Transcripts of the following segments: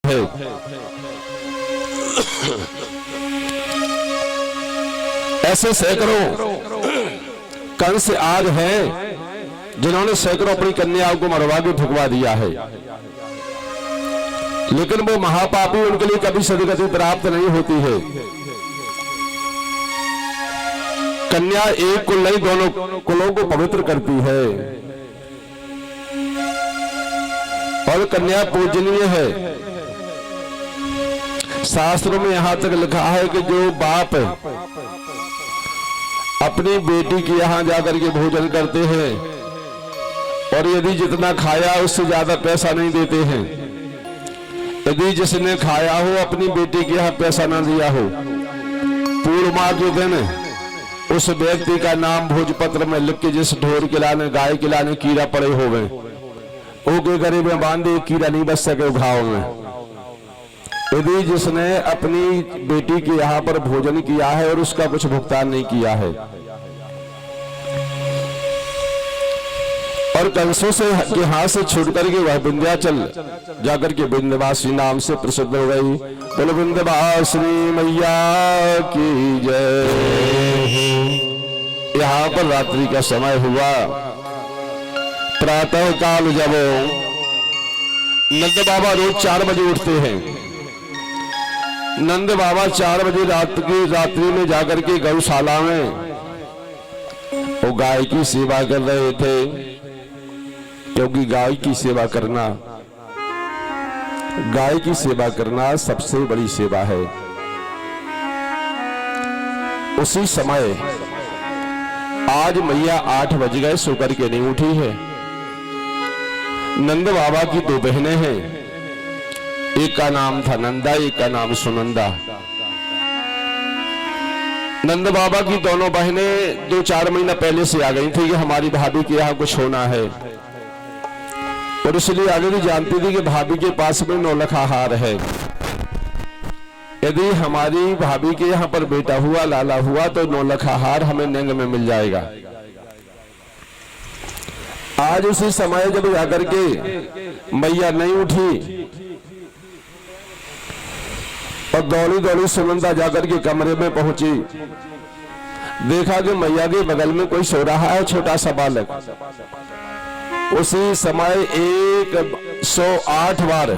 है। ऐसे सैकड़ों कंस आज हैं जिन्होंने सैकड़ों अपनी कन्याओं को मरवा के ठुकवा दिया है, लेकिन वो महापापी, उनके लिए कभी सदगति प्राप्त नहीं होती है। कन्या एक कुल नहीं, दोनों कुलों को पवित्र करती है और कन्या पूजनीय है। शास्त्रों में यहां तक लिखा है कि जो बाप अपनी बेटी के यहां जाकर के भोजन करते हैं और यदि जितना खाया उससे ज्यादा पैसा नहीं देते हैं, यदि जिसने खाया हो अपनी बेटी के यहाँ पैसा ना दिया हो, पूर्णिमा के दिन उस व्यक्ति का नाम भोजपत्र में लिख के जिस ढोर खिलाने गाय खिलाने कीड़ा पड़े हो गए, वो के गरीब में बांधे, कीड़ा नहीं बच सके घाव में। यदि जिसने अपनी बेटी के यहाँ पर भोजन किया है और उसका कुछ भुगतान नहीं किया है और कंसों से के हाथ से छूट करके वह विंध्याचल जाकर के विंध्यवासिनी नाम से प्रसिद्ध हो गई। बोलो विंध्यवासिनी मैया की जय। यहाँ पर रात्रि का समय हुआ। प्रातः काल जब नंद बाबा रोज 4 बजे उठते हैं, नंद बाबा 4 बजे रात्रि में जाकर के गौशाला में वो गाय की सेवा कर रहे थे, क्योंकि गाय की सेवा करना सबसे बड़ी सेवा है। उसी समय आज मैया 8 बज गए सो करके नहीं उठी है। नंद बाबा की 2 बहनें हैं, एक का नाम था नंदा, एक का नाम सुनंदा। नंद बाबा की दोनों बहनें 2-4 महीना पहले से आ गई थी कि हमारी भाभी के यहाँ कुछ होना है, और इसलिए आगे भी जानती थी कि भाभी के पास में 9 लाख हार है। यदि हमारी भाभी के यहाँ पर बेटा हुआ, लाला हुआ, तो 9 लाख हार हमें नेंग में मिल जाएगा। आज उसी समय जब जाकर के मैया नहीं उठी और दौड़ी दौड़ी सुनंदा जाकर के कमरे में पहुंची, देखा कि मैया के बगल में कोई सो रहा है, छोटा सा बालक। उसी समय 108 बार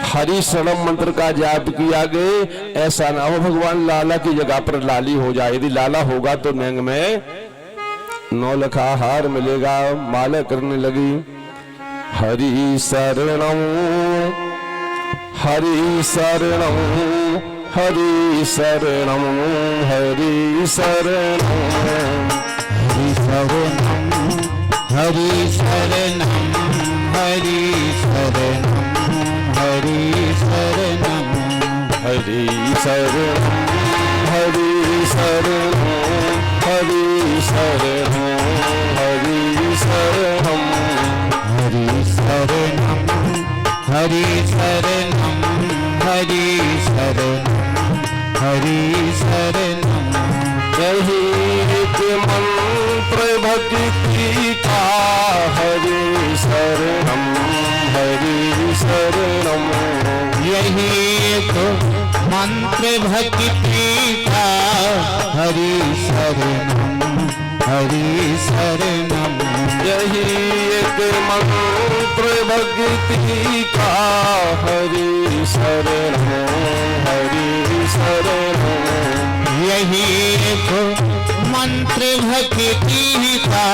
हरि शरणम मंत्र का जाप किया गया। ऐसा ना हो भगवान लाला की जगह पर लाली हो जाए। यदि लाला होगा तो नेंग में 9 लाख हार मिलेगा। माला करने लगी, हरि शरणम हरि शरणम हरि शरणम हरि शरणम हरि शरणम हरि शरणम हरि शरणम हरि शरणम हरि शरणम हरि शरणम हरि शरणम हरि शरणम हरि शरणम हरि शरणम हरि शरणम हरि शरणम। यही एक मंत्र भक्ति का, हरि शरणम हरि शरणम। यही एक मंत्र भक्ति का, हरि शरणम हरि शरणम। यही एक मंत्र भक्ति का, हरि शरणम हरि शरणम। यही एक मंत्र भक्ति का,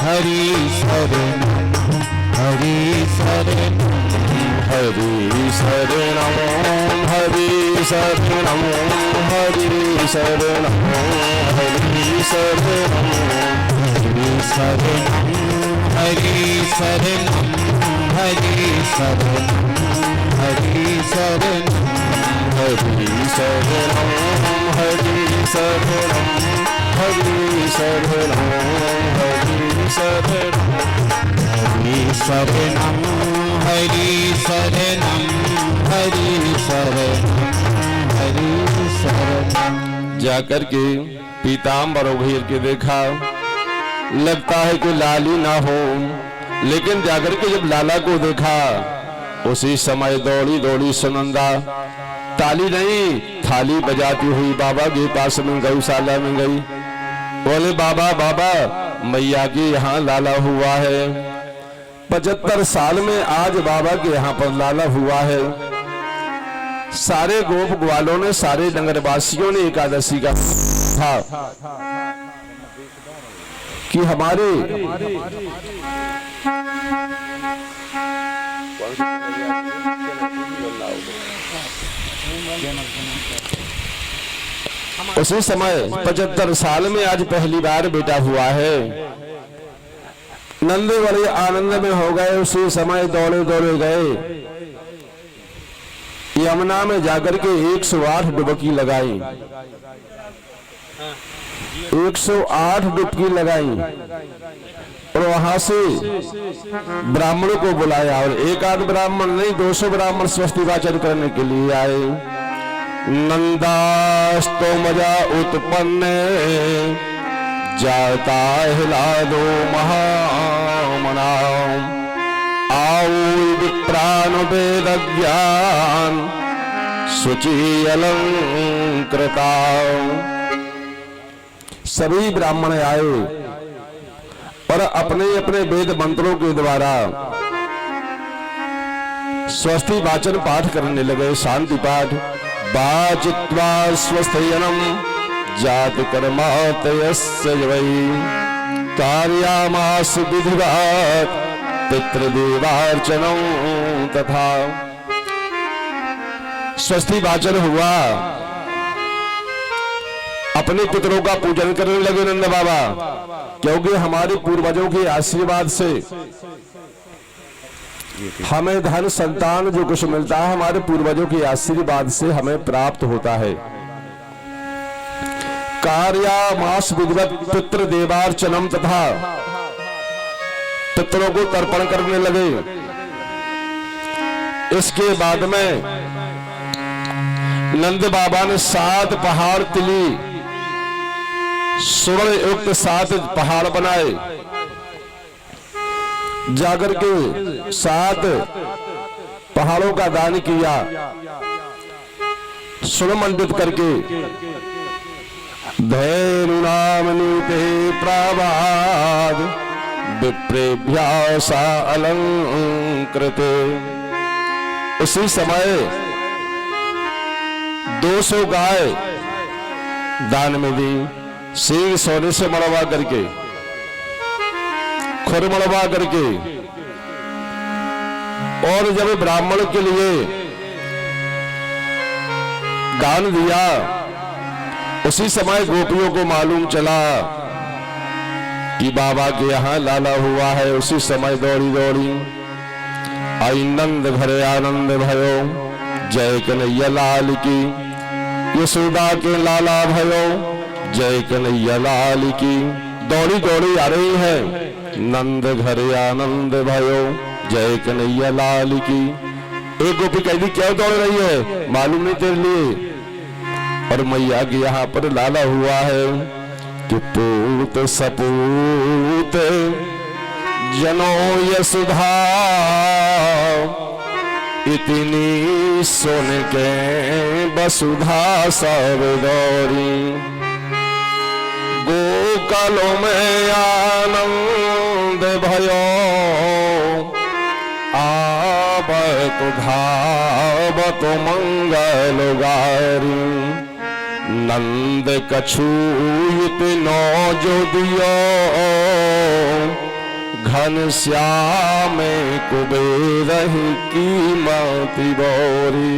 हरि शरणम हरि शरणम हरि शरणम हरि शरणम हरि शरणम हरि शरणम हरि शरणम हरि शरणम हरि शरणम हरि शरणम हरि शरणम हरि शरणम हरि शरणम हरि शरणम हरि शरणम हरि शरणम हरि शरणम हरि शरणम। जाकर के पीताम्बर घेर के देखा, लगता है कि लाली ना हो, लेकिन जाकर के जब लाला को देखा उसी समय दौड़ी दौड़ी सुनंदा, ताली नहीं थाली बजाती हुई बाबा के पास में गौशाला में गई। बोले बाबा बाबा मैया के यहाँ लाला हुआ है, 75 साल में आज बाबा के यहाँ पर लाला हुआ है। सारे गोप ग्वालों ने, सारे नगरवासियों ने एकादशी का था कि हमारे उसी समय 75 साल में आज पहली बार बेटा हुआ है। नंद बड़े आनंद में हो गए। उसी समय दौड़े दौड़े गए, यमुना में जाकर के 108 डुबकी लगाई, 108 डुबकी लगाई और वहां से ब्राह्मणों को बुलाया। और एक आध ब्राह्मण नहीं, 200 ब्राह्मण स्वस्ति वाचन करने के लिए आए। नंदास्तो मजा उत्पन्न जाता हिला दो महामना, आओ विप्राण वेद ज्ञान शुचि अलंकृता। सभी ब्राह्मण आए और अपने अपने वेद मंत्रों के द्वारा स्वस्ति वाचन पाठ करने लगे, शांति पाठ। वाचित्वा स्वस्थयनम जात कर्मातयस्य वै, कार्यामास विधिवत् पितृदेवार्चनम तथा। स्वस्ति वाचन हुआ, अपने पितरों का पूजन करने लगे नंद बाबा, क्योंकि हमारे पूर्वजों के आशीर्वाद से हमें धन संतान जो कुछ मिलता है हमारे पूर्वजों के आशीर्वाद से हमें प्राप्त होता है। कार्यामास विधिवत् पितृ देवार्चनम तथा, पितरों को तर्पण करने लगे। इसके बाद में नंद बाबा ने 7 पहाड़ तिली स्वर्ण युक्त 7 पहाड़ बनाए, जाकर के 7 पहाड़ों का दान किया, स्वर्ण मंडित करके। धैर्युनाम नीते प्रवाद विप्रेभ्यासा अलंकृत। उसी समय 200 गाय दान में दी, सिंह सोने से मड़वा करके, खुर मड़वा करके। और जब ब्राह्मण के लिए दान दिया, उसी समय गोपियों को मालूम चला कि बाबा के यहाँ लाला हुआ है। उसी समय दौड़ी दौड़ी आई, नंद घरे आनंद भयो, जय कन्हैया लाल की। यशोदा के लाला भयो, जय कन्हैया लाल की। दौड़ी दौड़ी आ रही है, नंद घरे आनंद भयो, जय कन्हैया लाल की। एक गोपी कहती क्यों दौड़ रही है, मालूम नहीं तेरे लिए। और मैया के यहाँ पर लाला हुआ है कि पूत सपूत जनो यशुधा, इतनी सुन के वसुधा सब दौड़ी। गोकालों में आनंद भयो, आवत धावत मंगल गारी। नंद कछूत नौ जो दियो, घन श्याम कुबेर कीमती बोरी।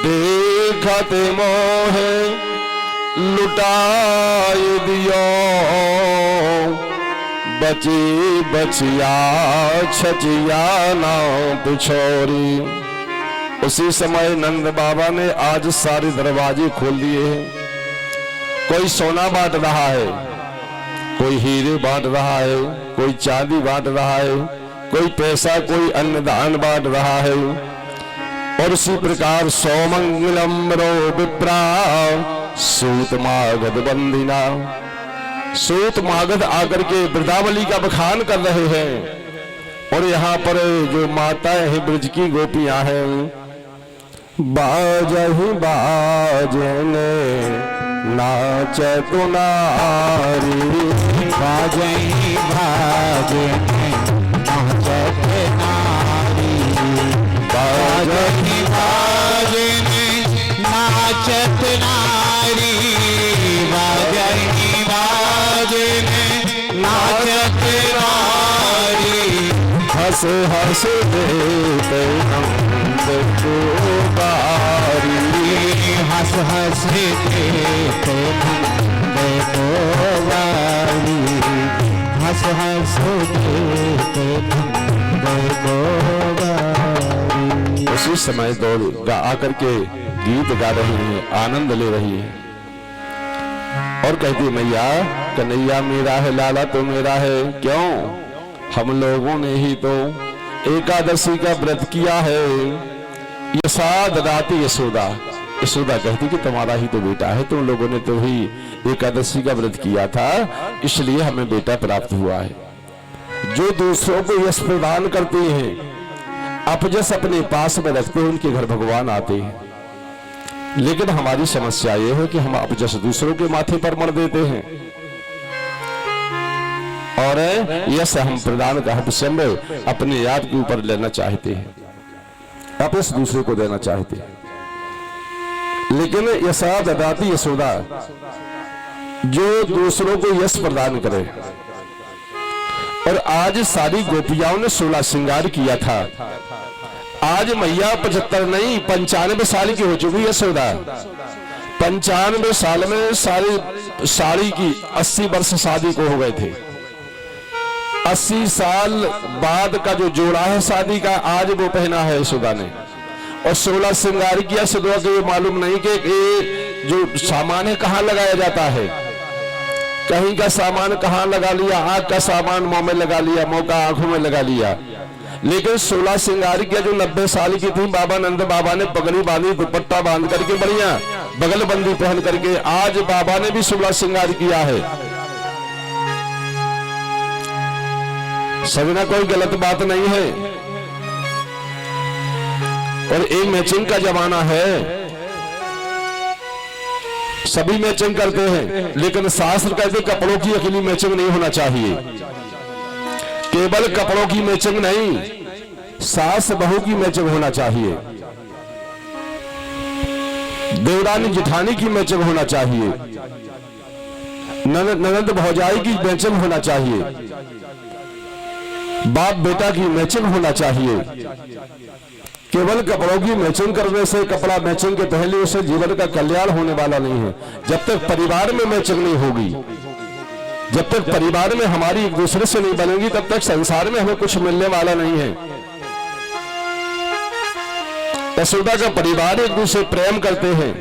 देखत मोहे लुटाई दियो, बची बचिया छचिया ना पिछोरी। उसी समय नंद बाबा ने आज सारे दरवाजे खोल दिए हैं। कोई सोना बांट रहा है, कोई हीरे बांट रहा है, कोई चांदी बांट रहा है, कोई पैसा, कोई अन्नदान बांट रहा है। और उसी प्रकार सौमंगलम रो विप्रा सूत मागध बंदिना। सूत मागध आकर के वृंदावली का बखान कर रहे हैं और यहाँ पर जो माताएं हैं ब्रज की गोपियां हैं, बाजहि बाजने नाचत नारी, बाजहि बाजने नाचत नारी, बाजहि बाजने नाचत नारी, बाजहि बाजने नाचत नारी, हंस हंस देते नंद को बारी, हंस हंस देते नंद को बारी, हंस हंस देते नंद को बारी। उसी समय दौड़ आकर के गीत गा रही है, आनंद ले रही है और कहती मैया कन्हैया मेरा है, लाला तो मेरा है। क्यों? हम लोगों ने ही तो एकादशी का व्रत किया है। यशोदा दाती यशोदा, यशोदा कहती कि तुम्हारा ही तो बेटा है, तुम लोगों ने तो ही एकादशी का व्रत किया था, इसलिए हमें बेटा प्राप्त हुआ है। जो दूसरों को यश प्रदान करते हैं, अपजस अपने पास में रखते हैं, उनके घर भगवान आते हैं। लेकिन हमारी समस्या यह है कि हम अपजस दूसरों के माथे पर मर देते हैं और यश हम प्रदान का हविष्य अपने याद के ऊपर लेना चाहते हैं, अपयश दूसरे को देना चाहते हैं। लेकिन यशोदा दाती यशोदा जो दूसरों को यश प्रदान करे, और आज सारी गोपियाओं ने 16 श्रृंगार किया था। आज मैया 75 नहीं 95 साल की हो चुकी यशोदा। 95 साल में साड़ी की 80 वर्ष शादी को हो गए थे। 80 साल बाद का जो जोड़ा है शादी का, आज वो पहना है यशोदा ने, और 16 श्रृंगार किया। यशोदा को ये मालूम नहीं कि ये जो सामान है कहाँ लगाया जाता है, कहीं का सामान कहाँ लगा लिया, आंख का सामान मुंह में लगा लिया, मुंह का आंखों में लगा लिया। लेकिन 16 श्रृंगार किया। जो 90 साल की थी बाबा नंद बाबा ने पगड़ी बांधी, दुपट्टा बांध करके बढ़िया बगलबंदी पहन करके, आज बाबा ने भी 16 श्रृंगार किया है। सजना कोई गलत बात नहीं है, और एक मैचिंग का जमाना है, सभी मैचिंग करते हैं। लेकिन शास्त्र कहते कपड़ों की अकेली मैचिंग नहीं होना चाहिए। केवल कपड़ों की मैचिंग नहीं, सास बहू की मैचिंग होना चाहिए, देवरानी जेठानी की मैचिंग होना चाहिए, ननद भौजाई की मैचिंग होना चाहिए, बाप बेटा की मैचिंग होना चाहिए। केवल कपड़ों की मैचिंग करने से, कपड़ा मैचिंग के पहले उसे जीवन का कल्याण होने वाला नहीं है। जब तक परिवार में मैचिंग नहीं होगी, जब तक परिवार में हमारी एक दूसरे से नहीं बनेगी, तब तक संसार में हमें कुछ मिलने वाला नहीं है। यशोदा का परिवार एक दूसरे प्रेम करते हैं।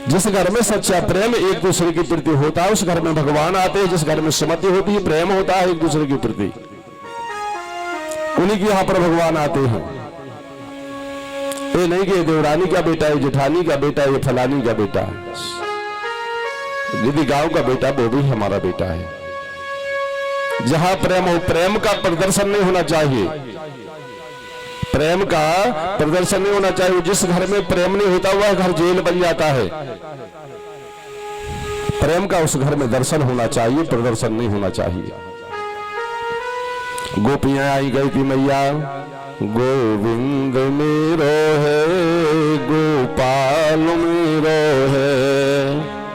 जिस घर में सच्चा प्रेम एक दूसरे के प्रति होता है, उस घर में भगवान आते हैं। जिस घर में सुमति होती है, प्रेम होता है एक दूसरे के प्रति, उन्हीं के यहाँ पर भगवान आते हैं। ये नहीं कि देवरानी का बेटा है, जेठानी का बेटा है, ये फलानी का बेटा है। यदि गांव का बेटा वो भी हमारा बेटा है। जहां प्रेम हो, प्रेम का प्रदर्शन नहीं होना चाहिए, प्रेम का प्रदर्शन नहीं होना चाहिए। जिस घर में प्रेम नहीं होता वह घर जेल बन जाता है। प्रेम का उस घर में दर्शन होना चाहिए, प्रदर्शन नहीं होना चाहिए। गोपियां आई गई थी मैया, गोविंद मेरो है, गोपाल मेरो है,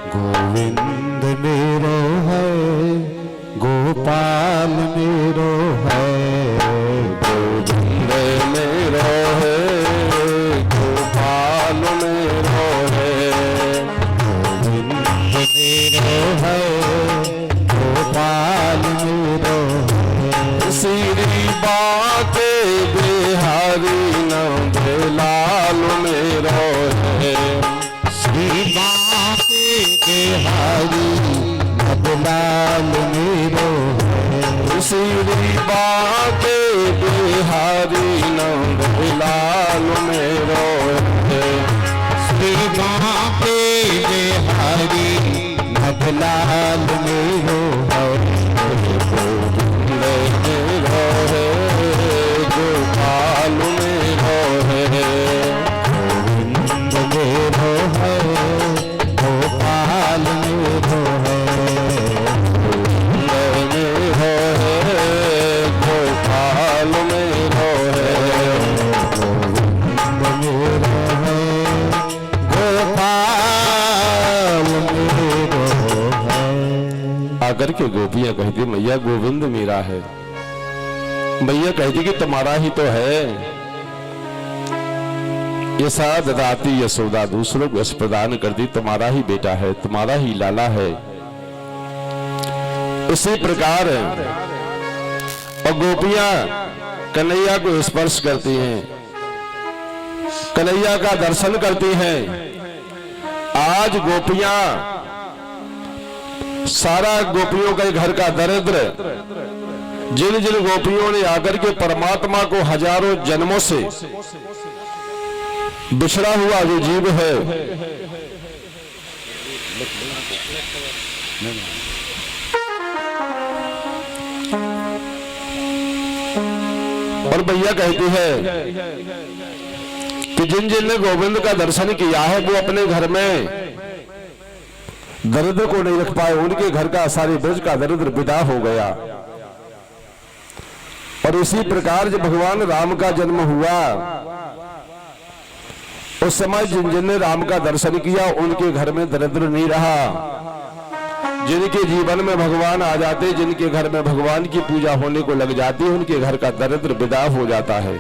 गोविंद मेरो है, गोपाल मेरो है, गोविंद मेरो है, गोपाल मेरो है, गोविंद मेरो है, गोपाल मेरो है। श्री बाके बिहारी नंद आकर के गोपियां कहती मैया गोविंद मेरा है। मैया कहती कि तुम्हारा ही तो है। यशा ददाती यशोदा, दूसरों को यश प्रदान करती, तुम्हारा ही बेटा है, तुम्हारा ही लाला है। इसी प्रकार और गोपियां कन्हैया को स्पर्श करती हैं, कन्हैया का दर्शन करती हैं। आज गोपियां सारा गोपियों के घर का दरिद्र, जिन जिन गोपियों ने आकर के परमात्मा को हजारों जन्मों से बिछड़ा हुआ जो जीव है, और भैया कहती है कि जिन जिन ने गोविंद का दर्शन किया है वो अपने घर में दरिद्र को नहीं रख पाए, उनके घर का सारे ब्रज का दरिद्र विदा हो गया। और इसी प्रकार जब भगवान राम का जन्म हुआ उस समय जिन जिन ने राम का दर्शन किया उनके घर में दरिद्र नहीं रहा। जिनके जीवन में भगवान आ जाते, जिनके घर में भगवान की पूजा होने को लग जाती, उनके घर का दरिद्र विदा हो जाता है।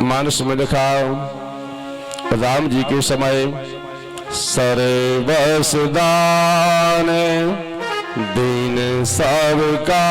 मानस में लिखा राम जी के समय सर्वस दान दीन सबका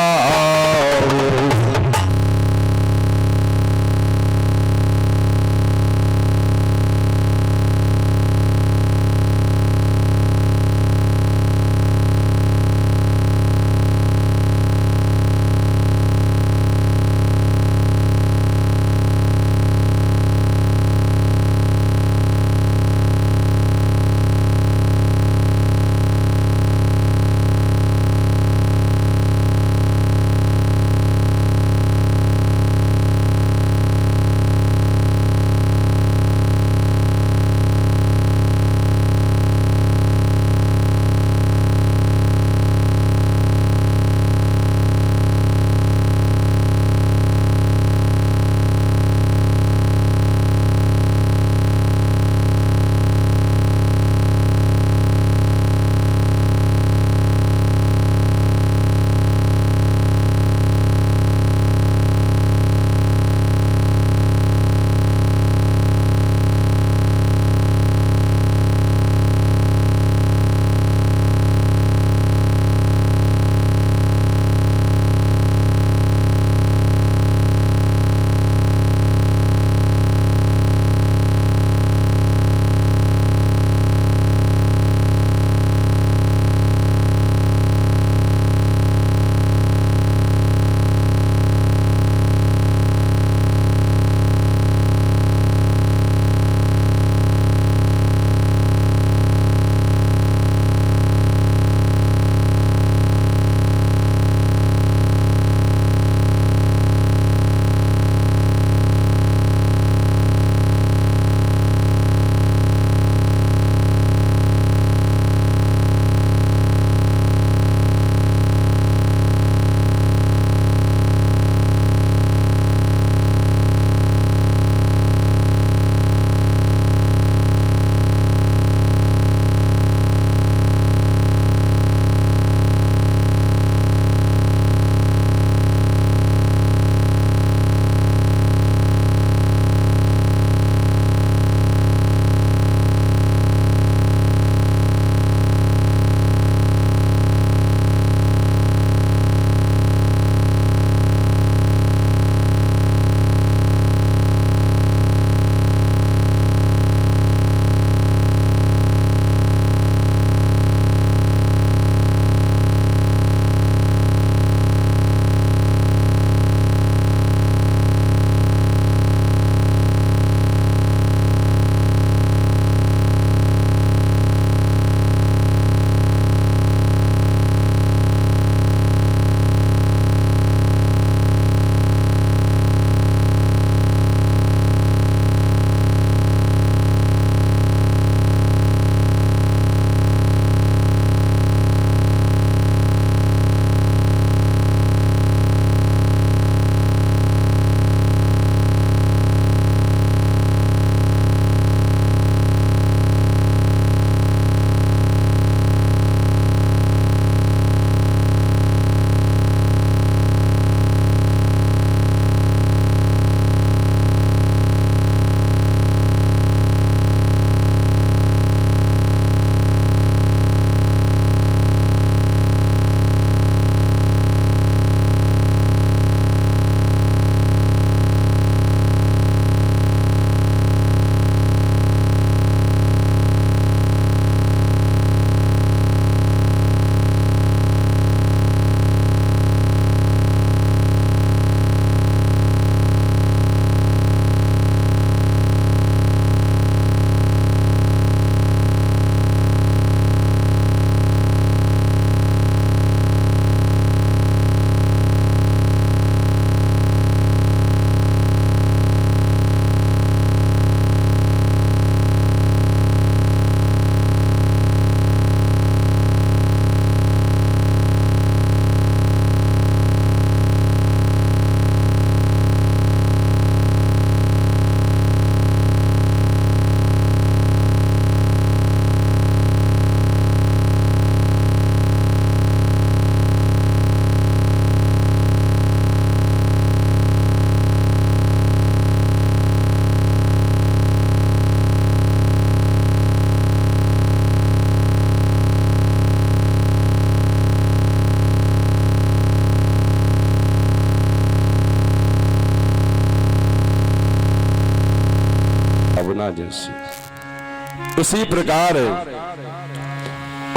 भावना जैसी। इसी प्रकार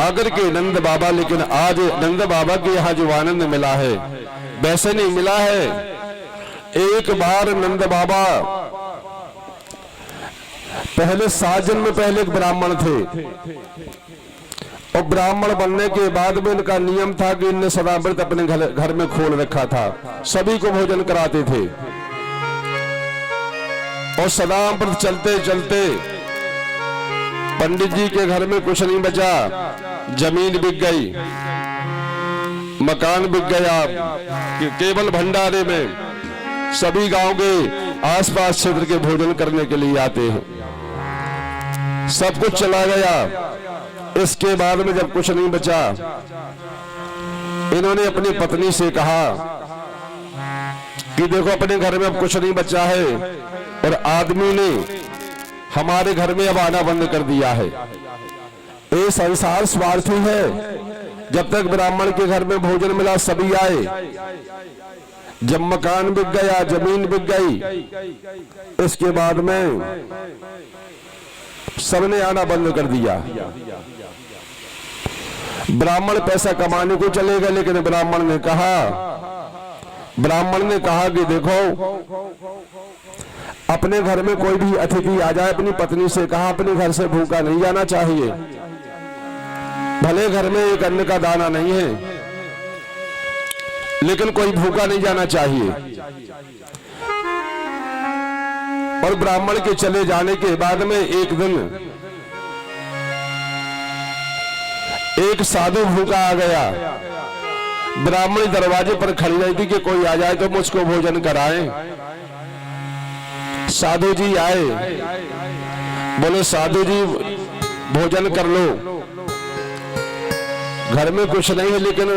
अगर के नंद बाबा, लेकिन आज नंद बाबा के यहाँ जो आनंद मिला है वैसे नहीं मिला है। एक बार नंद बाबा पहले 7 जन्म पहले एक ब्राह्मण थे, और ब्राह्मण बनने के बाद में इनका नियम था कि इनने सदाव्रत अपने घर में खोल रखा था, सभी को भोजन कराते थे। और सदाव्रत चलते चलते पंडित जी के घर में कुछ नहीं बचा, जमीन बिक गई, मकान बिक गया, केवल भंडारे में सभी गांव के आसपास क्षेत्र के भोजन करने के लिए आते हैं, सब कुछ चला गया। इसके बाद में जब कुछ नहीं बचा, इन्होंने अपनी पत्नी से कहा कि देखो अपने घर में अब कुछ नहीं बचा है, और आदमी ने हमारे घर में अब आना बंद कर दिया है। ये संसार स्वार्थी है, जब तक ब्राह्मण के घर में भोजन मिला सभी आए, जब मकान बिक गया, जमीन बिक गई, इसके बाद में सबने आना बंद कर दिया। ब्राह्मण पैसा कमाने को चले गए, लेकिन ब्राह्मण ने कहा कि देखो अपने घर में कोई भी अतिथि आ जाए, अपनी पत्नी से कहा अपने घर से भूखा नहीं जाना चाहिए, भले घर में एक अन्न का दाना नहीं है लेकिन कोई भूखा नहीं जाना चाहिए। और ब्राह्मण के चले जाने के बाद में एक दिन एक साधु भूखा आ गया, ब्राह्मणी दरवाजे पर खड़ी रही थी कि कोई आ जाए तो मुझको भोजन कराएं। साधु जी आए, बोले साधु जी भोजन कर लो, घर में कुछ नहीं है लेकिन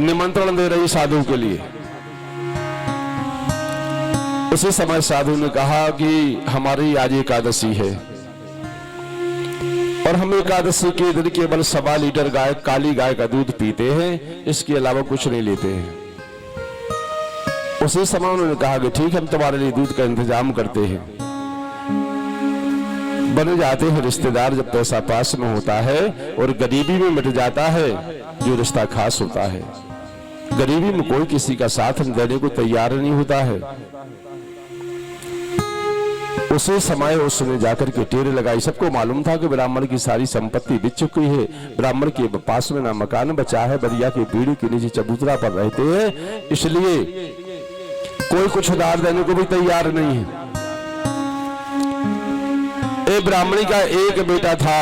निमंत्रण दे रही साधु के लिए। उसी समय साधु ने कहा कि हमारी आज एकादशी है और हम एकादशी के दिन केवल 1.25 लीटर गाय, काली गाय का दूध पीते हैं, इसके अलावा कुछ नहीं लेते हैं। उसी समय उन्होंने कहा कि ठीक, हम तुम्हारे लिए दूध का इंतजाम करते हैं। बन जाते हैं रिश्तेदार जब पैसा पास में होता है, और गरीबी में मिट जाता है जो रिश्ता खास होता है। गरीबी में कोई किसी का साथ देने को तैयार नहीं होता है। उसी समय उसने जाकर के टेरे लगाई। सबको मालूम था कि ब्राह्मण की सारी संपत्ति बिक चुकी है, ब्राह्मण के पास में ना मकान बचा है, बरिया के पीढ़ी के नीचे चबूतरा पर रहते हैं, इसलिए कोई कुछ उधार देने को भी तैयार नहीं है। एक ब्राह्मणी का एक बेटा था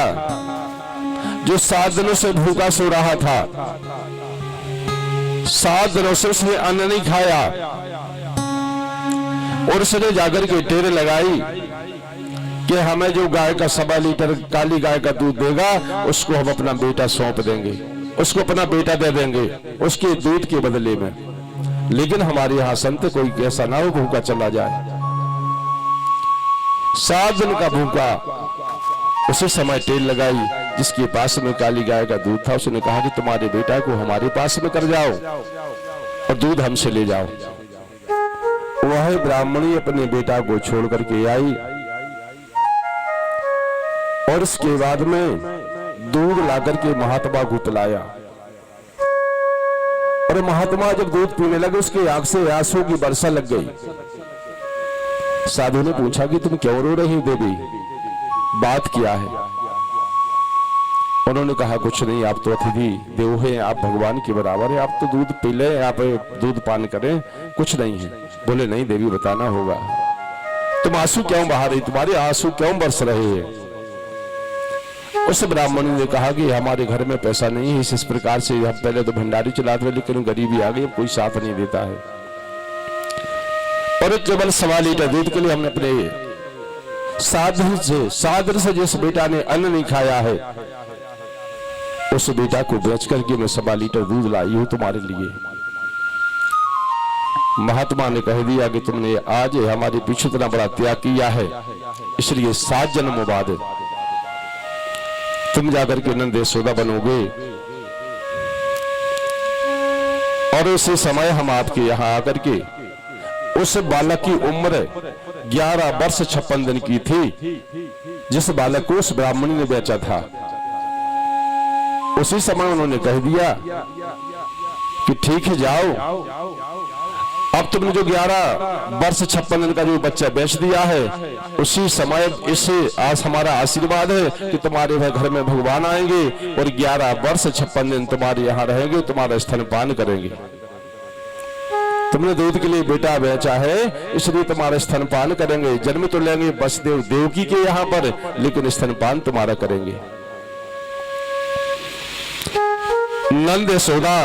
जो 7 दिनों से भूखा सो रहा था, 7 दिनों से उसने अन्न नहीं खाया, और उसने जाकर के टेरे लगाई कि हमें जो गाय का 1.25 लीटर काली गाय का दूध देगा उसको हम अपना बेटा सौंप देंगे, उसको अपना बेटा दे देंगे उसके दूध के बदले में। लेकिन हमारे यहाँ संत कोई ऐसा ना हो भूखा चला जाए। 7 दिन का भूखा, उसी समय टेल लगाई, जिसके पास में काली गाय का दूध था, उसने कहा कि तुम्हारे बेटा को हमारे पास में कर जाओ और दूध हमसे ले जाओ। वह ब्राह्मणी अपने बेटा को छोड़ करके आई, और इसके बाद में दूध लाकर के महात्मा को पिलाया। और महात्मा जब दूध पीने लगे उसके आंख से आंसू की वर्षा लग गई। साधु ने पूछा कि तुम क्यों रो रही हो देवी, बात क्या है? उन्होंने कहा कुछ नहीं, आप तो अतिथि देव हैं, आप भगवान के बराबर है, आप तो दूध पी ले, आप दूध पान करें, कुछ नहीं है। बोले नहीं देवी बताना होगा, तुम आंसू क्यों बहा रही, तुम्हारे आंसू क्यों बरस रहे हैं? उस ब्राह्मण ने कहा कि हमारे घर में पैसा नहीं है, इस प्रकार से हम पहले तो भंडारी चलाते थे लेकिन गरीबी आ गई, कोई साथ नहीं देता है, और केवल 1.25 लीटर दूध के लिए हमने अपने साधु से जिस बेटा ने अन्न नहीं खाया है उस बेटा को बेच करके मैं 1.25 लीटर दूध लाई हूं तुम्हारे लिए। महात्मा ने कह दिया कि तुमने आज हमारे पीछे इतना बड़ा त्याग किया है, इसलिए 7 जन्म बाद तुम जाकर के नंद यशोदा बनोगे, और उसी समय हम आपके यहां आकर के उस बालक की उम्र 11 वर्ष 56 दिन की थी, जिस बालक को उस ब्राह्मणी ने बेचा था। उसी समय उन्होंने कह दिया कि ठीक है जाओ, अब तुमने जो 11 वर्ष 56 दिन का जो बच्चा बेच दिया है, उसी समय इसे आज हमारा आशीर्वाद है कि तुम्हारे घर में भगवान आएंगे और 11 वर्ष 56 दिन तुम्हारे यहाँ रहेंगे, तुम्हारा स्तनपान करेंगे। तुमने दूध के लिए बेटा बेचा है, इसलिए तुम्हारा स्तनपान करेंगे। जन्म तो लेंगे वसुदेव देवकी के यहाँ पर, लेकिन स्तनपान तुम्हारा करेंगे। नंद यशोदा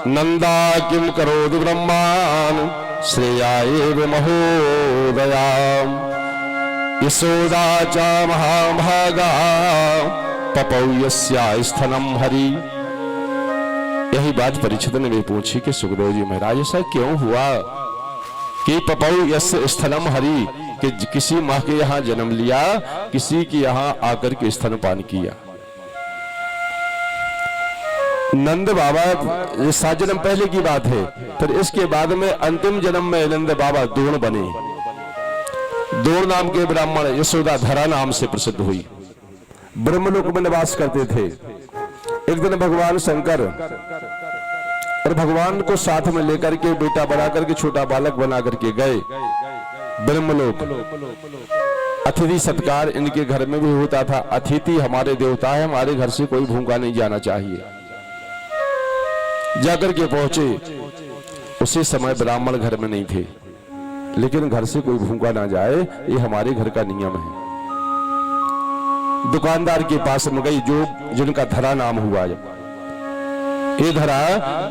नंदा किम करोतु ब्रह्मान श्रेयाय महोदया यशोदा च महाभागा पपौ यस्या स्तनम हरि। यही बात परीक्षित ने भी पूछी कि सुखदेव जी महाराज ऐसा क्यों हुआ कि पपौ यस्य स्तनम हरि, कि किसी माँ के यहाँ जन्म लिया, किसी के यहाँ आकर के स्तनपान किया। नंद बाबा ये 7 जन्म पहले की बात है, फिर इसके बाद में अंतिम जन्म में नंद बाबा दूण बने। दूण नाम के ब्राह्मण यशोदा धरा नाम से प्रसिद्ध हुई, ब्रह्मलोक में निवास करते थे। एक दिन भगवान शंकर और भगवान को साथ में लेकर के बेटा बना करके छोटा बालक बना करके गए ब्रह्मलोक। अतिथि सत्कार इनके घर में भी होता था। अतिथि हमारे देवता है, हमारे घर से कोई भूखा नहीं जाना चाहिए। जाकर के पहुंचे, उसी समय ब्राह्मण घर में नहीं थे, लेकिन घर से कोई भूखा ना जाए, ये हमारे घर का नियम है। दुकानदार के पास में गई, जो जिनका धरा नाम हुआ। ये धरा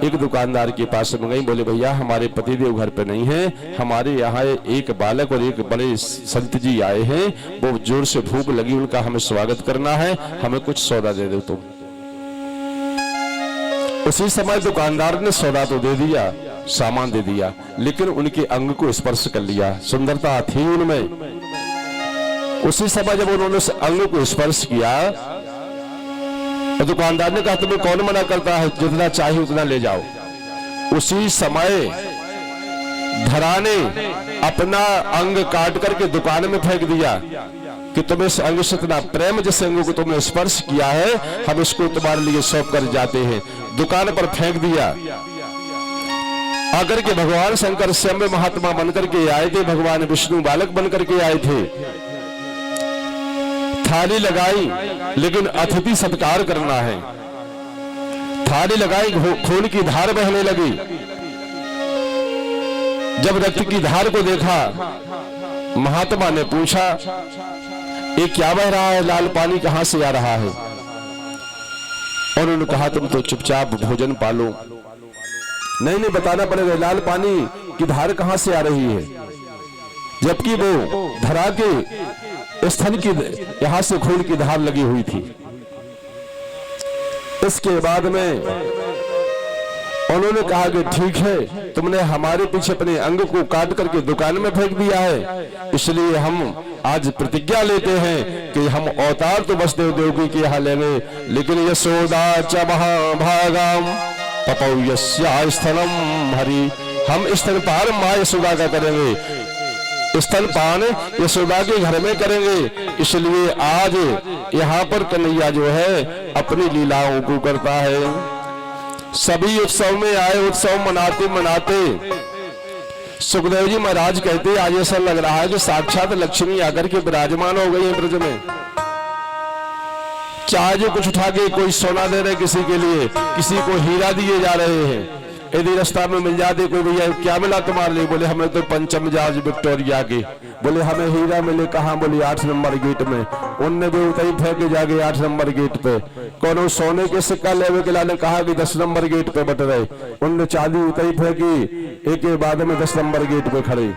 एक दुकानदार के पास में गई, बोले भैया हमारे पतिदेव घर पे नहीं है, हमारे यहाँ एक बालक और एक बड़े संत जी आए हैं, वो जोर से भूख लगी, उनका हमें स्वागत करना है, हमें कुछ सौदा दे दो तुम। उसी समय दुकानदार ने सौदा तो दे दिया, सामान दे दिया, लेकिन उनके अंग को स्पर्श कर लिया। सुंदरता थी उनमें। उसी समय जब उन्होंने उस अंग को स्पर्श किया, तो दुकानदार ने कहा तुम्हें कौन मना करता है, जितना चाहिए उतना ले जाओ। उसी समय धरा ने अपना अंग काट करके दुकान में फेंक दिया कि तुम्हें इस अंग से इतना प्रेम, जिस अंग को तुमने स्पर्श किया है, हम इसको तुम्हारे लिए सौंप कर जाते हैं। दुकान पर फेंक दिया। आकर के भगवान शंकर स्वयं महात्मा बनकर के आए थे, भगवान विष्णु बालक बनकर के आए थे। थाली लगाई, लेकिन अतिथि सत्कार करना है। थाली लगाई, खून की धार बहने लगी। जब रक्त की धार को देखा, महात्मा ने पूछा ये क्या बह रहा है, लाल पानी कहां से आ रहा है? और उन्होंने कहा तुम तो चुपचाप भोजन पालो। नहीं बताना पड़ेगा, लाल पानी की धार कहां से आ रही है? जबकि वो धरा के स्तन की यहां से खून की धार लगी हुई थी। इसके बाद में उन्होंने कहा कि ठीक है, तुमने हमारे पीछे अपने अंग को काट करके दुकान में फेंक दिया है, इसलिए हम आज प्रतिज्ञा लेते हैं कि हम अवतार तो वसुदेव देवकी के यहाँ लेंगे, लेकिन यशोदा च महाभागाम पपौ यस्या स्तनम हरि, हम स्तनपान मां यशोदा का करेंगे, स्तनपान यशोदा के घर में करेंगे। इसलिए आज यहाँ पर कन्हैया जो है अपनी लीलाओं को करता है। सभी उत्सव में आए, उत्सव मनाते मनाते सुखदेव जी महाराज कहते आज ऐसा लग रहा है कि साक्षात लक्ष्मी आकर के विराजमान हो गई है ब्रज में। चाहे जो कुछ उठा के कोई सोना दे रहे किसी के लिए, किसी को हीरा दिए जा रहे हैं। यदि रास्ता में मिल जाते कोई, भैया क्या मिला तुम्हारे लिए? बोले हमें तो पंचम जहाज विक्टोरिया के। बोले हमें हीरा मिले कहाँ? बोले 8 नंबर गेट में। उनने भी उतरी फेंके जाके 8 नंबर गेट पे। कोनो सोने के सिक्का लेवे के लाने कहा कि 10 नंबर गेट पे बट रहे, उनने चांदी उतरी फेंकी, एक के बाद में 10 नंबर गेट पे खड़े।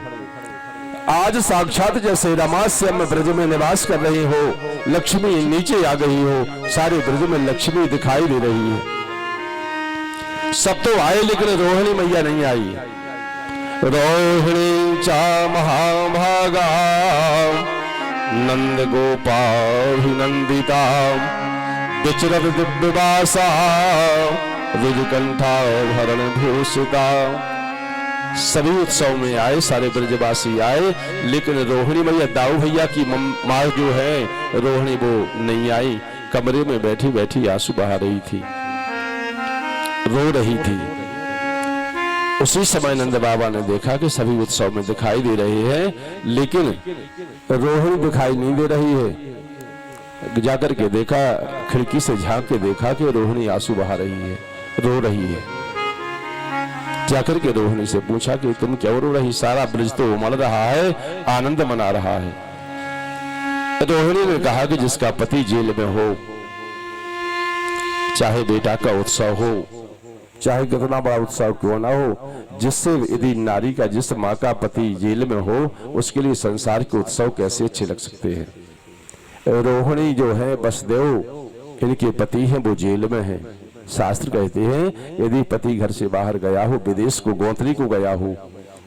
आज साक्षात जैसे रमास्यम ब्रज में निवास कर रही हो, लक्ष्मी नीचे आ गई हो, सारे ब्रज में लक्ष्मी दिखाई दे रही है। सब तो आए लेकिन रोहिणी मैया नहीं आई। रोहिणी चा महाभागा नंद गोपाभिनंदिता विचरत दिव्यवासा विजकंठा भरण भूषिता। सभी उत्सव में आए, सारे ब्रजवासी आए, लेकिन रोहिणी मैया, दाऊ भैया की माँ जो है रोहिणी, वो नहीं आई। कमरे में बैठी बैठी आंसू बहा रही थी, रो रही थी। उसी समय नंद बाबा ने देखा कि सभी उत्सव में दिखाई दे रहे हैं, लेकिन रोहिणी दिखाई नहीं दे रही है। जाकर के देखा, खिड़की से झांक के देखा कि रोहिणी आंसू बहा रही है, रो रही है। जाकर के रोहिणी से पूछा कि तुम क्यों रो रही? सारा ब्रज तो उमड़ रहा है, आनंद मना रहा है। रोहिणी ने कहा कि जिसका पति जेल में हो, चाहे बेटा का उत्सव हो, चाहे कितना बड़ा उत्सव क्यों ना हो, जिससे यदि नारी का, जिस माँ का पति जेल में हो, उसके लिए संसार के उत्सव कैसे अच्छे लग सकते हैं। रोहिणी जो है बसदेव, इनके पति हैं, वो जेल में हैं। शास्त्र कहते हैं यदि पति घर से बाहर गया हो, विदेश को, गौंतरी को गया हो,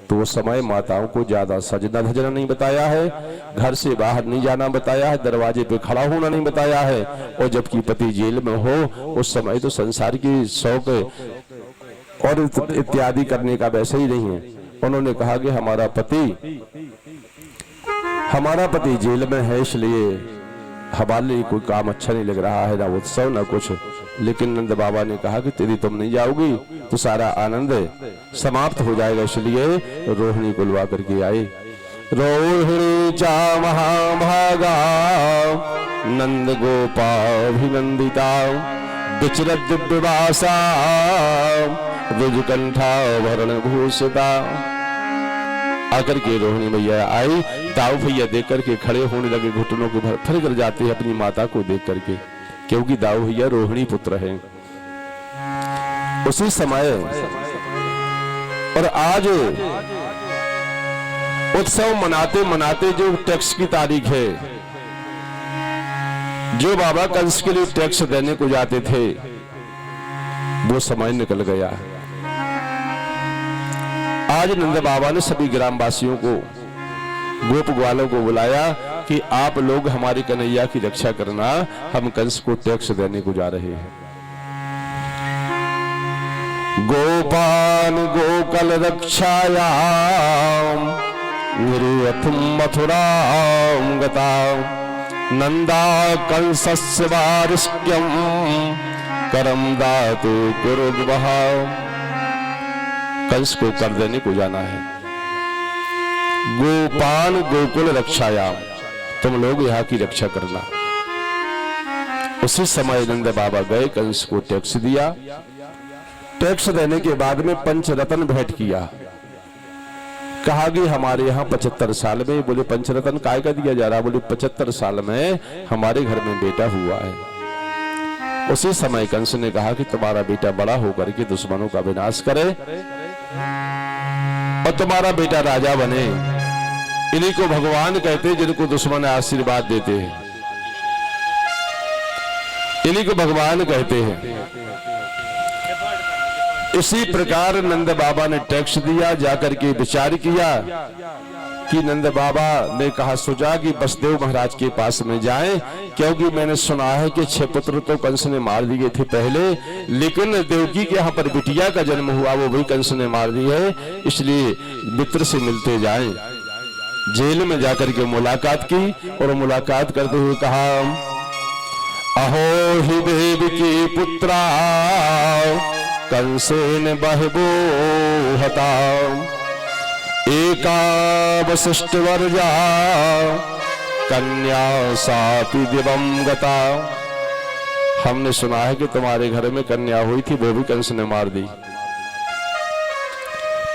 तो उस समय माताओं को ज्यादा सजना धजना नहीं बताया है, घर से बाहर नहीं जाना बताया है, दरवाजे पे खड़ा होना नहीं बताया है। और जबकि पति जेल में हो, उस समय तो संसार की शौक और इत्यादि करने का वैसे ही नहीं है। उन्होंने कहा कि हमारा पति जेल में है, इसलिए हमारे लिए कोई काम अच्छा नहीं लग रहा है, ना उत्सव ना कुछ। लेकिन नंद बाबा ने कहा कि यदि तुम नहीं जाओगी तो सारा आनंद समाप्त हो जाएगा, इसलिए रोहिणी को लुआ करके आए। रोहिणी चा महाभागा नंद गोपाभिनंदिता विचरत दिव्यवासा रुजकंठा भरण भूषिता। आकर के रोहिणी मैया आई, दाऊ भैया देख करके खड़े होने लगे, घुटनों को फिर गिर जाते हैं अपनी माता को देख करके, क्योंकि दाऊ भैया रोहिणी पुत्र हैं। उसी समय और आज उत्सव मनाते मनाते जो टैक्स की तारीख है, जो बाबा कंस के लिए टैक्स देने को जाते थे, वो समय निकल गया। आज नंद बाबा ने सभी ग्रामवासियों को, गोप ग्वालों को बुलाया कि आप लोग हमारी कन्हैया की रक्षा करना, हम कंस को टैक्स देने को जा रहे हैं। गोपान गोकल रक्षायाम निरुथम मथुराम गता नंदा कंसस्य वारिष्क्यम करम दातु कुरुद्वः। कंस को कर देने को जाना है। गोपान गोकुल रक्षायाम, तुम लोग यहाँ की रक्षा करना। उसी समय नंद बाबा गए, कंस को टैक्स दिया। टैक्स देने के बाद में पंचरत्न भेंट किया। कहा कि हमारे यहाँ 75 साल में, बोले पंचरत्न काय का दिया जा रहा? बोले 75 साल में हमारे घर में बेटा हुआ है। उसी समय कंस ने कहा कि तुम्हारा बेटा बड़ा होकर के दुश्मनों का विनाश करे और तुम्हारा बेटा राजा बने। इन्हीं को भगवान कहते हैं, जिनको दुश्मन आशीर्वाद देते हैं, इन्हीं को भगवान कहते हैं। इसी प्रकार नंद बाबा ने टैक्स दिया। जाकर के विचार किया कि नंद बाबा ने कहा, सोचा कि बसदेव महाराज के पास में जाएं, क्योंकि मैंने सुना है कि 6 पुत्र तो कंस ने मार दिए थे पहले, लेकिन देवकी के यहाँ पर बिटिया का जन्म हुआ, वो भी कंस ने मार दी है, इसलिए मित्र से मिलते जाएं। जेल में जाकर के मुलाकात की और मुलाकात करते हुए कहा, अहो हि देवकी पुत्रा कंसेन बहवो हता एका वसिष्ठ वर्जा कन्या सापि दिवम गता। हमने सुना है कि तुम्हारे घर में कन्या हुई थी, वो भी कंस ने मार दी।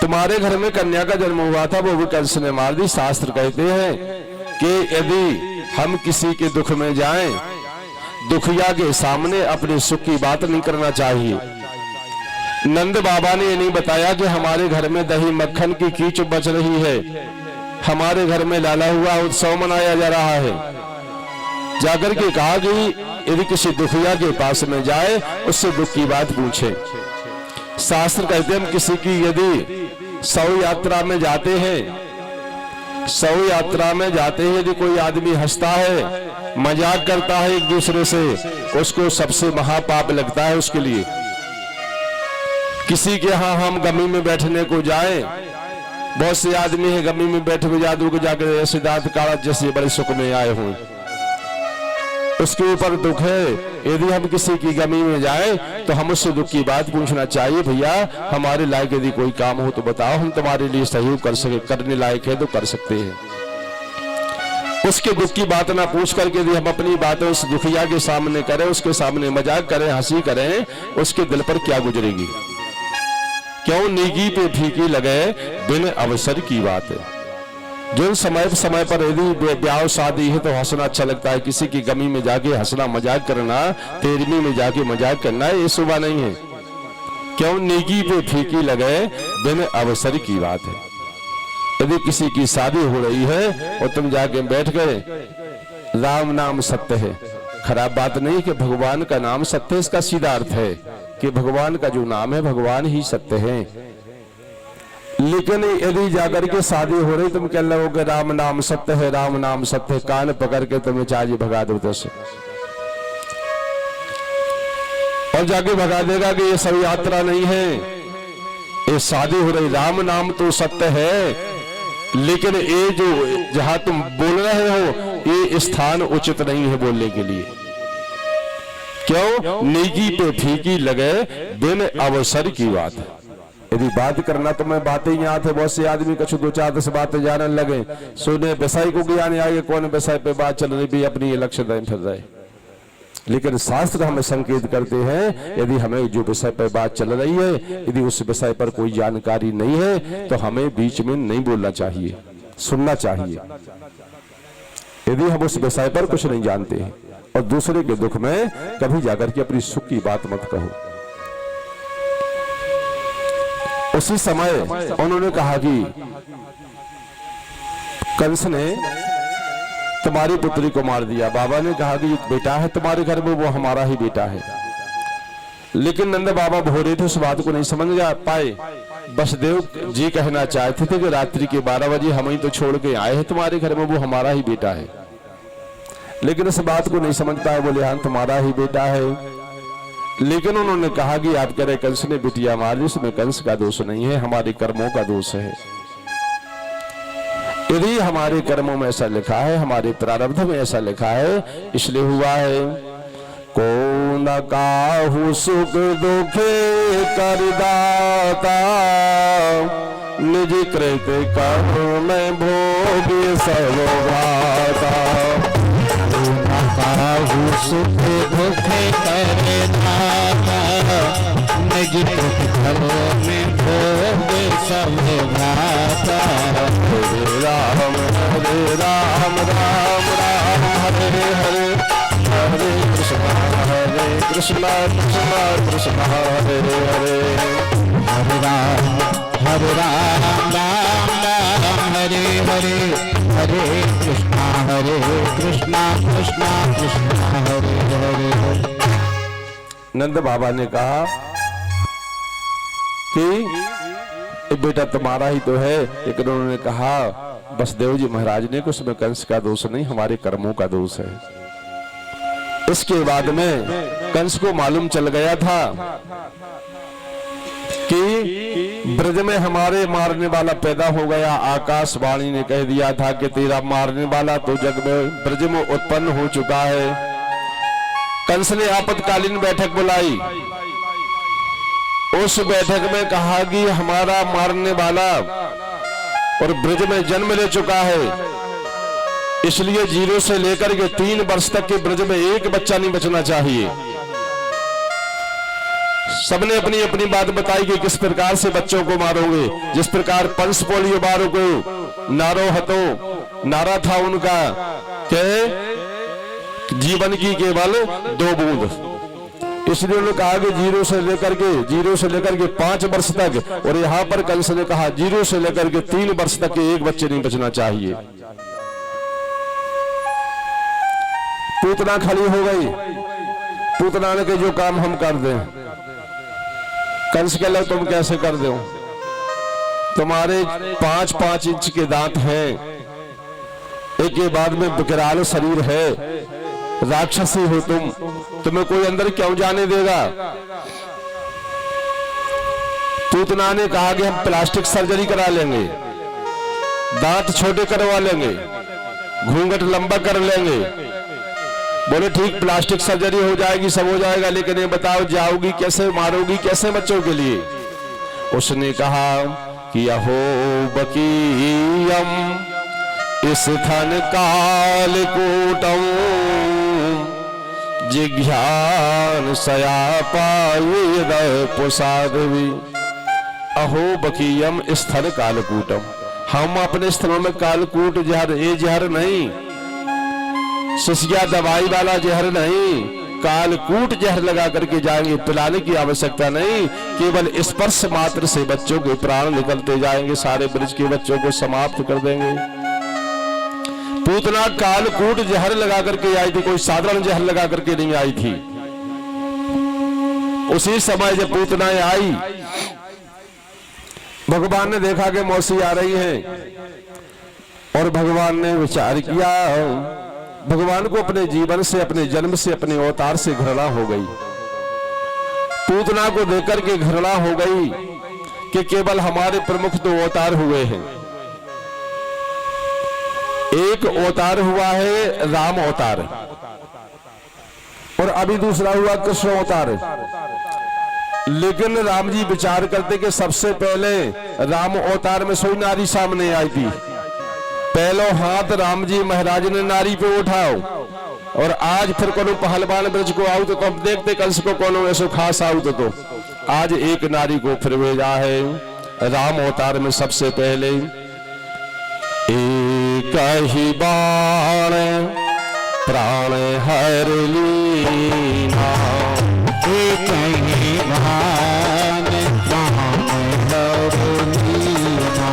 तुम्हारे घर में कन्या का जन्म हुआ था, वो भी कंस ने मार दी। शास्त्र कहते हैं कि यदि हम किसी के दुख में जाएं, दुखिया के सामने अपने सुख की बात नहीं करना चाहिए। नंद बाबा ने ये नहीं बताया कि हमारे घर में दही मक्खन की कीच बच रही है, हमारे घर में लाला हुआ उत्सव मनाया जा रहा है। जाकर के कहा कि यदि किसी दुखिया के पास में जाए, उससे दुख की बात पूछे। शास्त्र कहते हैं हम किसी की यदि 100 यात्रा में जाते हैं, 100 यात्रा में जाते हैं, यदि कोई आदमी हंसता है, मजाक करता है एक दूसरे से, उसको सबसे महापाप लगता है उसके लिए। किसी के यहाँ हम गमी में बैठने को जाएं, बहुत से आदमी है गमी में बैठे हुए जादू के जाकर ऐसे दांत काड़ा जैसे बड़े सुख में आए हों, उसके ऊपर दुख है। यदि हम किसी की गमी में जाए तो हम उससे दुख की बात पूछना चाहिए, भैया हमारे लायक यदि कोई काम हो तो बताओ, हम तुम्हारे लिए सहयोग कर सके, करने लायक है तो कर सकते हैं। उसके दुख की बात ना पूछ करके यदि हम अपनी बातें उस दुखिया के सामने करें, उसके सामने मजाक करें, हंसी करें, उसके दिल पर क्या गुजरेगी? क्यों नेकी पे फीकी लगे बिन अवसर की बात है। जो समय पर यदि ब्याह शादी है तो हंसना अच्छा लगता है, किसी की गमी में जाके हंसना मजाक करना, तेरहवीं में जाके मजाक करना ये शोभा नहीं है। क्यों नेकी पे फीकी लगे बिन अवसर की बात है। यदि किसी की शादी हो रही है और तुम जाके बैठ गए, राम नाम सत्य है, खराब बात नहीं कि भगवान का नाम सत्य है, इसका सीधा अर्थ है कि भगवान का जो नाम है भगवान ही सत्य है। लेकिन यदि जाकर के शादी हो रही तुम कह लोगे राम नाम सत्य है, राम नाम सत्य है, कान पकड़ के तुम्हें चाहिए भगा दो उधर से, और जाके भगा देगा कि ये सब यात्रा नहीं है, ये शादी हो रही। राम नाम तो सत्य है, लेकिन ये जो जहां तुम बोल रहे हो ये स्थान उचित नहीं है बोलने के लिए। क्यों? नेकी पे फीकी लगे बिन अवसर की बात है। यदि बात करना तो मैं बातें यहाँ थे, बहुत से आदमी कछु 2-4 बातें जानने लगे, सुने विषय को ज्ञान आगे कौन विषय पे बात चल रही भी अपनी लक्ष्य दें फिर रहे। लेकिन शास्त्र हमें संकेत करते हैं यदि हमें जो विषय पर बात चल रही है यदि उस विषय पर कोई जानकारी नहीं है तो हमें बीच में नहीं बोलना चाहिए, सुनना चाहिए। यदि हम उस विषय पर कुछ नहीं जानते हैं और दूसरे के दुख में कभी जाकर के अपनी सुख की बात मत कहो। उसी समय उन्होंने कहा कि कंस ने तुम्हारी पुत्री को मार दिया। बाबा ने कहा कि एक बेटा है तुम्हारे घर में, वो हमारा ही बेटा है। लेकिन नंद बाबा भोरे थे, उस बात को नहीं समझ पाए। वसुदेव जी कहना चाहते थे कि रात्रि के 12 बजे हम ही तो छोड़ के आए हैं तुम्हारे घर में, वो हमारा ही बेटा है। लेकिन इस बात को नहीं समझ पाए, बोले हाँ तुम्हारा ही बेटा है। लेकिन उन्होंने कहा कि आप कह रहे कंस ने बिटिया मार दी, इसमें कंस का दोष नहीं है, हमारे कर्मों का दोष है। यदि हमारे कर्मों में ऐसा लिखा है, हमारे प्रारब्ध में ऐसा लिखा है, इसलिए हुआ है। को न काहू सुख दुखे करदाता, निज कृत कर्म में भोग सब भाता। काहू सुख दुखे करदाता, निज कृत कर्म में भोग सब भाता। हरे राम राम राम हरे हरे, हरे कृष्ण कृष्ण कृष्ण हरे हरे। हरे राम राम राम हरे हरे, हरे कृष्ण कृष्ण कृष्ण हरे हरे। नंद बाबा ने कहा कि बेटा तुम्हारा ही तो है, लेकिन उन्होंने कहा वसुदेव जी महाराज ने कि उसमें कंस का दोष नहीं, हमारे कर्मों का दोष है। इसके बाद में कंस को मालूम चल गया था कि ब्रज में हमारे मारने वाला पैदा हो गया। आकाशवाणी ने कह दिया था कि तेरा मारने वाला तो जग में ब्रज में उत्पन्न हो चुका है। कंस ने आपातकालीन बैठक बुलाई। उस बैठक में कहा कि हमारा मारने वाला और ब्रज में जन्म ले चुका है, इसलिए 0 से लेकर के 3 वर्ष तक के ब्रज में एक बच्चा नहीं बचना चाहिए। सबने अपनी अपनी बात बताई कि किस प्रकार से बच्चों को मारोगे। जिस प्रकार पंच पोलियो बारों को नारो हतो, नारा था उनका कि जीवन की केवल 2 बूंद। इसलिए उन्होंने कहा कि 0 से लेकर के 5 वर्ष तक, और यहाँ पर कंस ने कहा 0 से लेकर के 3 वर्ष तक के एक बच्चे नहीं बचना चाहिए। पूतना खड़ी हो गई, पूतना ने के जो काम हम कर दें। कंस के लग तुम कैसे कर दो, तुम्हारे 5-5 इंच के दांत हैं, एक के बाद में विकराल शरीर है, राक्षसी हो तुम, तुम्हें कोई अंदर क्यों जाने देगा। पूतना ने कहा कि हम प्लास्टिक सर्जरी करा लेंगे। दांत छोटे करवा लेंगे, घूंघट लंबा कर लेंगे। बोले ठीक, प्लास्टिक सर्जरी हो जाएगी, सब हो जाएगा, लेकिन ये बताओ जाओगी कैसे, मारोगी कैसे बच्चों के लिए? उसने कहा कि अहो बकीयम स्थन कालकूटम जिघ्यान सयापायेद पुसादवी। अहो बकीयम स्थन कालकूटम, हम अपने स्थलों में कालकूट जहर, ये जहर नहीं, सिसिया दवाई वाला जहर नहीं, कालकूट जहर लगा करके जाएंगे। पिलाने की आवश्यकता नहीं, केवल स्पर्श मात्र से बच्चों के प्राण निकलते जाएंगे, सारे ब्रज के बच्चों को समाप्त कर देंगे। पूतना कालकूट जहर लगा करके आई थी, कोई साधारण जहर लगा करके नहीं आई थी। उसी समय जब पूतना आई, भगवान ने देखा कि मौसी आ रही है, और भगवान ने विचार किया। भगवान को अपने जीवन से, अपने जन्म से, अपने अवतार से घृणा हो गई। पूतना को देखकर के घृणा हो गई कि केवल हमारे प्रमुख दो अवतार हुए हैं। एक अवतार हुआ है राम अवतार, और अभी दूसरा हुआ कृष्ण अवतार। लेकिन राम जी विचार करते कि सबसे पहले राम अवतार में सोई नारी सामने आई थी। पहलो हाथ राम जी महाराज ने नारी पे उठाओ, और आज फिर कोनो पहलवान ब्रज को आओ तो कब देखते कंस को कोनो ऐसो खास आओ तो आज एक नारी को फिर भेजा है राम अवतार में सबसे पहले। एक ही बाण प्राण हर लीना, एक ही बाण प्राण हर लीना,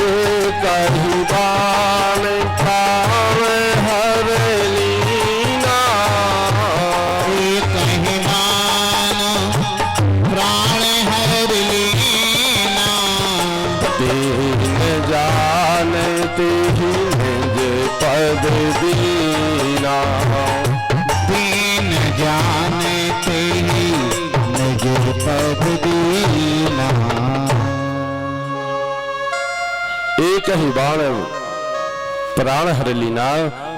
एक ही बाण प्राण हर लीना, एक ही बाण प्राण हर लीना, दीन जानते ही निज पद दीना, दीन जानते ही निज पद दीना। एक ही बाण प्राण हर लीना,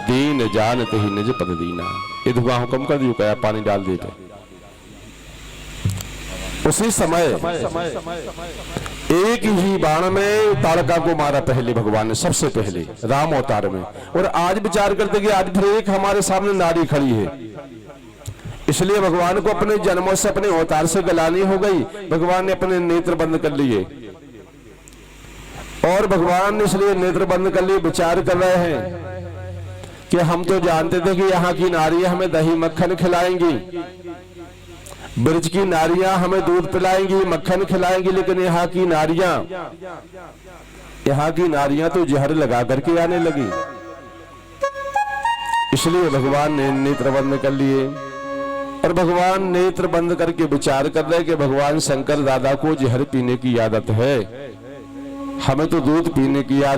दीन जानते ही निज पद दीना। ये दुआ हुक्म कर दियो, कया पानी डाल देते। उसी समय एक ही बाण में ताड़का को मारा पहले भगवान ने, सबसे पहले राम अवतार में। और आज विचार करते कि आज फिर एक हमारे सामने नारी खड़ी है, इसलिए भगवान को अपने जन्मों से, अपने अवतार से गलानी हो गई। भगवान ने अपने नेत्र बंद कर लिए, और भगवान ने इसलिए नेत्र बंद कर लिए, विचार कर रहे हैं कि हम तो जानते थे कि यहाँ की नारियां हमें दही मक्खन खिलाएंगी, ब्रज की नारियां हमें दूध पिलाएंगी, मक्खन खिलाएंगी, लेकिन यहाँ की नारियां तो जहर लगा करके आने लगी। इसलिए भगवान ने नेत्र बंद कर लिए, और भगवान नेत्र बंद करके विचार कर रहे कि भगवान शंकर दादा को जहर पीने की आदत है, हमें तो दूध पीने की आदत